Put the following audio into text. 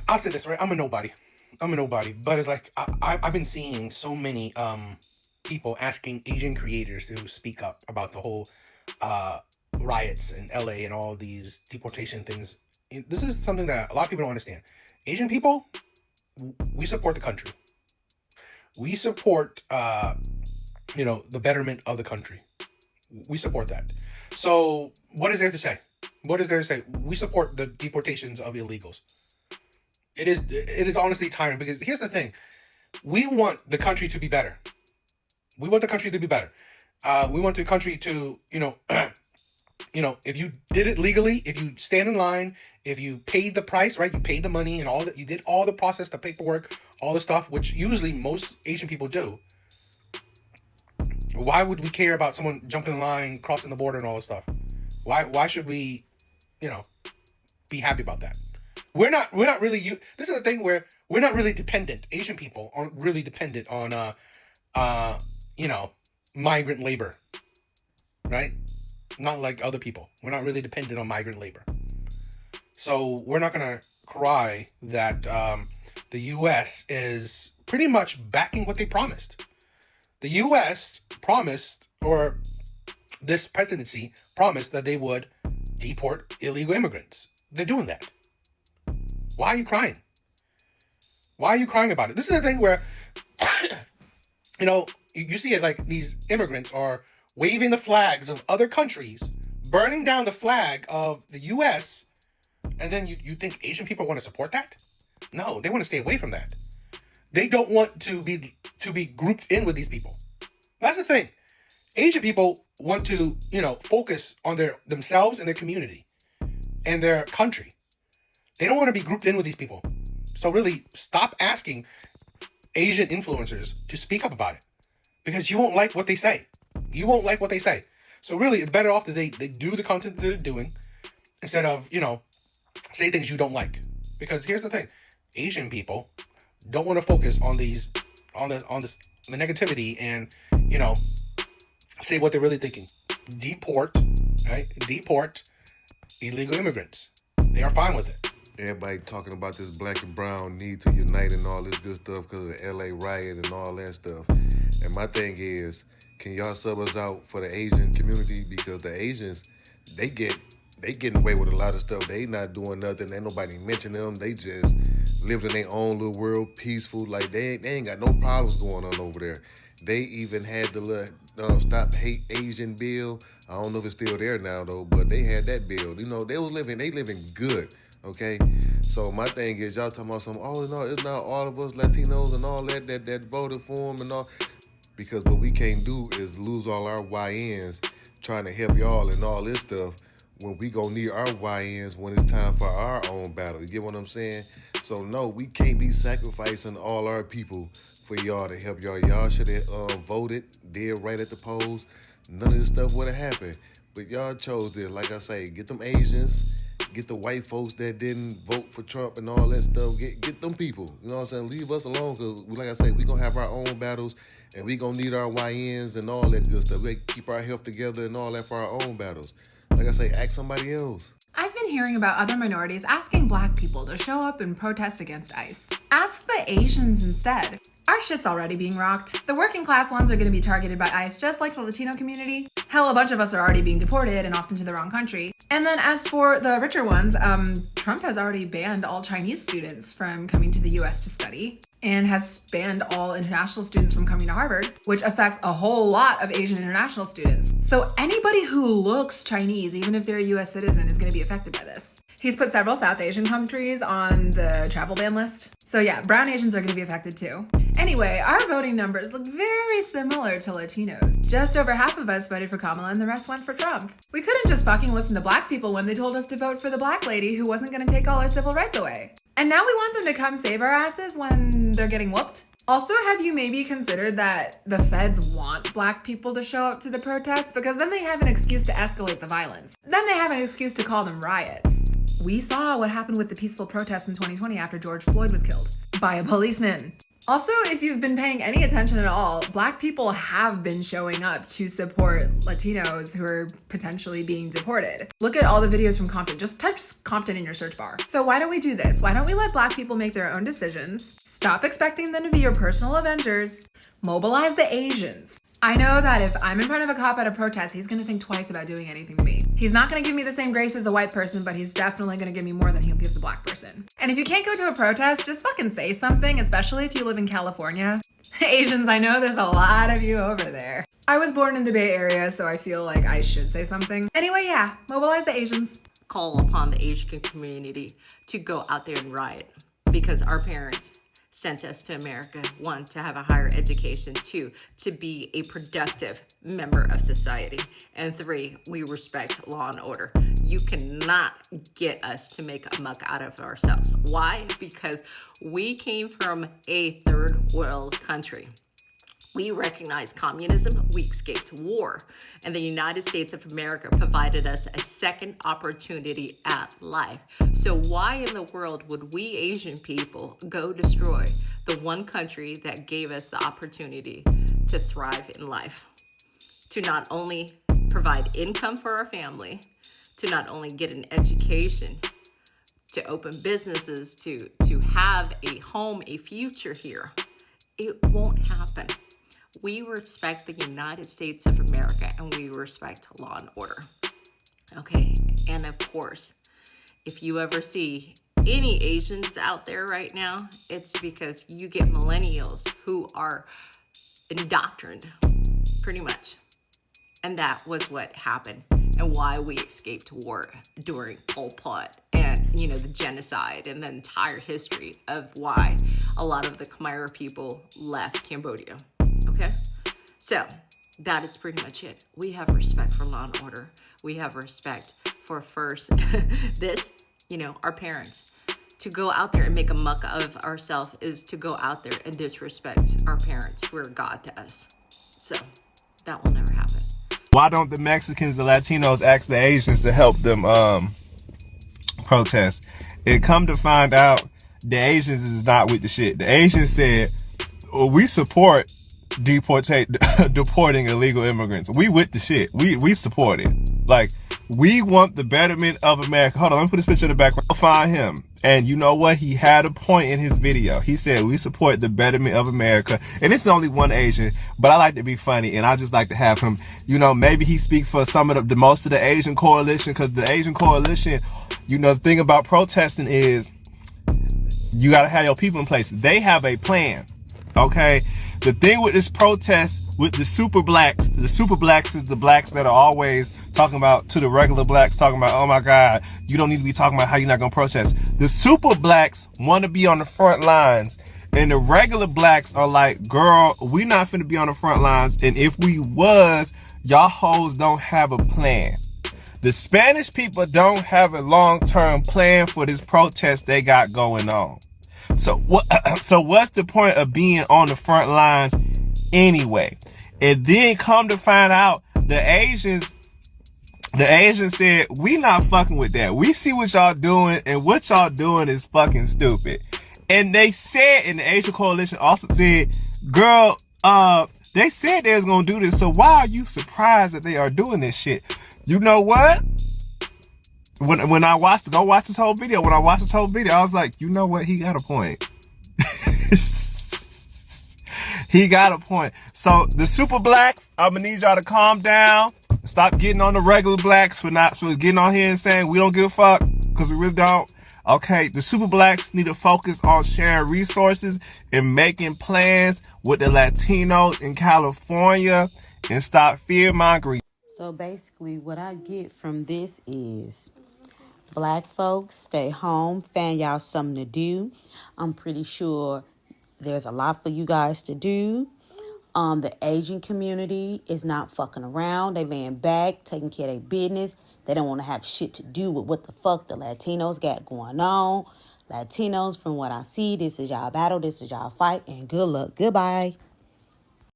I'll say this, right? I'm a nobody. But it's like I've been seeing so many people asking Asian creators to speak up about the whole uh riots in LA and all these deportation things. This is something that a lot of people don't understand. Asian people, we support the country. We support the betterment of the country. We support that. So what is there to say? What is there to say? We support the deportations of illegals. It is honestly tiring because here's the thing: we want the country to be better. We want the country to be better. We want the country to if you did it legally, if you stand in line, if you paid the price, right? You paid the money and all that. You did all the process, the paperwork, all the stuff, which usually most Asian people do. Why would we care about someone jumping in line, crossing the border, and all this stuff? Why should we, you know, be happy about that? We're not really this is the thing where we're not really dependent. Asian people aren't really dependent on uh you know migrant labor, right? Not like other people. We're not really dependent on migrant labor. So we're not gonna cry that the U.S. is pretty much backing what they promised. The U.S. promised, or this presidency promised, that they would deport illegal immigrants. They're doing that. Why are you crying? Why are you crying about it? This is the thing where, you see it like these immigrants are waving the flags of other countries, burning down the flag of the U.S., and then you think Asian people want to support that? No, they want to stay away from that. They don't want to be grouped in with these people. That's the thing. Asian people want to, focus on themselves and their community and their country. They don't want to be grouped in with these people. So really, stop asking Asian influencers to speak up about it, because you won't like what they say. You won't like what they say. So really, it's better off that they do the content that they're doing instead of, say things you don't like. Because here's the thing. Asian people don't want to focus on the negativity and, say what they're really thinking. Deport, right? Deport illegal immigrants. They are fine with it. Everybody talking about this black and brown need to unite and all this good stuff because of the LA riot and all that stuff. And my thing is, can y'all sub us out for the Asian community? Because the Asians, they getting away with a lot of stuff. They not doing nothing. Ain't nobody mention them. They just lived in their own little world, peaceful. Like they ain't got no problems going on over there. They even had the Stop Hate Asian bill. I don't know if it's still there now though, but they had that bill. They living good. Okay, so my thing is, y'all talking about something, no, it's not all of us Latinos and all that voted for them and all, because what we can't do is lose all our YNs trying to help y'all and all this stuff when we gonna need our YNs when it's time for our own battle. You get what I'm saying? So no, we can't be sacrificing all our people for y'all to help y'all. Y'all should have voted, did right at the polls. None of this stuff would have happened. But y'all chose this. Like I say, get them Asians, get the white folks that didn't vote for Trump and all that stuff. Get them people. You know what I'm saying? Leave us alone, because like I say, we gonna have our own battles and we gonna need our YNs and all that good stuff. We keep our health together and all that for our own battles. Like I say, ask somebody else. I've been hearing about other minorities asking black people to show up and protest against ICE. Ask the Asians instead. Our shit's already being rocked. The working class ones are going to be targeted by ICE just like the Latino community. Hell, a bunch of us are already being deported and often to the wrong country. And then as for the richer ones, Trump has already banned all Chinese students from coming to the US to study, and has banned all international students from coming to Harvard, which affects a whole lot of Asian international students. So anybody who looks Chinese, even if they're a US citizen, is going to be affected by this. He's put several South Asian countries on the travel ban list. So yeah, brown Asians are going to be affected too. Anyway, our voting numbers look very similar to Latinos. Just over half of us voted for Kamala and the rest went for Trump. We couldn't just fucking listen to black people when they told us to vote for the black lady who wasn't going to take all our civil rights away. And now we want them to come save our asses when they're getting whooped? Also, have you maybe considered that the feds want black people to show up to the protests? Because then they have an excuse to escalate the violence. Then they have an excuse to call them riots. We saw what happened with the peaceful protests in 2020 after George Floyd was killed by a policeman. Also, if you've been paying any attention at all, Black people have been showing up to support Latinos who are potentially being deported. Look at all the videos from Compton. Just type Compton in your search bar. So why don't we do this? Why don't we let Black people make their own decisions? Stop expecting them to be your personal avengers. Mobilize the Asians. I know that if I'm in front of a cop at a protest, he's gonna think twice about doing anything to me. He's not gonna give me the same grace as a white person, but he's definitely gonna give me more than he gives a Black person. And if you can't go to a protest, just fucking say something, especially if you live in California. Asians, I know there's a lot of you over there. I was born in the Bay Area, so I feel like I should say something. Anyway, yeah, mobilize the Asians. Call upon the Asian community to go out there and riot because our parents sent us to America, 1, to have a higher education, 2, to be a productive member of society, and 3, we respect law and order. You cannot get us to make a muck out of ourselves. Why? Because we came from a third world country. We recognized communism, we escaped war, and the United States of America provided us a second opportunity at life. So why in the world would we Asian people go destroy the one country that gave us the opportunity to thrive in life? To not only provide income for our family, to not only get an education, to open businesses, to have a home, a future here. It won't happen. We respect the United States of America and we respect law and order. Okay, and of course, if you ever see any Asians out there right now, it's because you get millennials who are indoctrined, pretty much. And that was what happened and why we escaped war during Pol Pot and, the genocide and the entire history of why a lot of the Khmer people left Cambodia. Okay, so that is pretty much it. We have respect for law and order. We have respect for first our parents. To go out there and make a muck of ourselves is to go out there and disrespect our parents who are God to us. So that will never happen. Why don't the Mexicans, the Latinos ask the Asians to help them protest? It come to find out the Asians is not with the shit. The Asians said, well, we support deporting illegal immigrants. We with the shit. We support it. Like, we want the betterment of America. Hold on, let me put this picture in the background. I'll find him. And you know what? He had a point in his video. He said, we support the betterment of America. And it's only one Asian, but I like to be funny. And I just like to have him, maybe he speak for some of the most of the Asian coalition. Because the Asian coalition, the thing about protesting is you got to have your people in place. They have a plan. Okay? The thing with this protest with the super blacks is the blacks that are always talking about, to the regular blacks, talking about, oh my God, you don't need to be talking about how you're not going to protest. The super blacks want to be on the front lines. And the regular blacks are like, girl, we not finna be on the front lines. And if we was, y'all hoes don't have a plan. The Spanish people don't have a long-term plan for this protest they got going on. So what's the point of being on the front lines anyway? And then come to find out the Asians said, we not fucking with that. We see what y'all doing and what y'all doing is fucking stupid. And they said, and the Asian coalition also said, girl, they said they was gonna do this. So why are you surprised that they are doing this shit? You know what? When I watched this whole video, I was like, you know what? He got a point. He got a point. So the super blacks, I'm gonna need y'all to calm down. Stop getting on the regular blacks for getting on here and saying we don't give a fuck, because we really don't. Okay, the super blacks need to focus on sharing resources and making plans with the Latinos in California and stop fear mongering. So basically what I get from this is Black folks, stay home, find y'all something to do. I'm pretty sure there's a lot for you guys to do. The Asian community is not fucking around. They laying back, taking care of their business. They don't want to have shit to do with what the fuck the Latinos got going on. Latinos, from what I see, this is y'all battle, this is y'all fight, and good luck. Goodbye.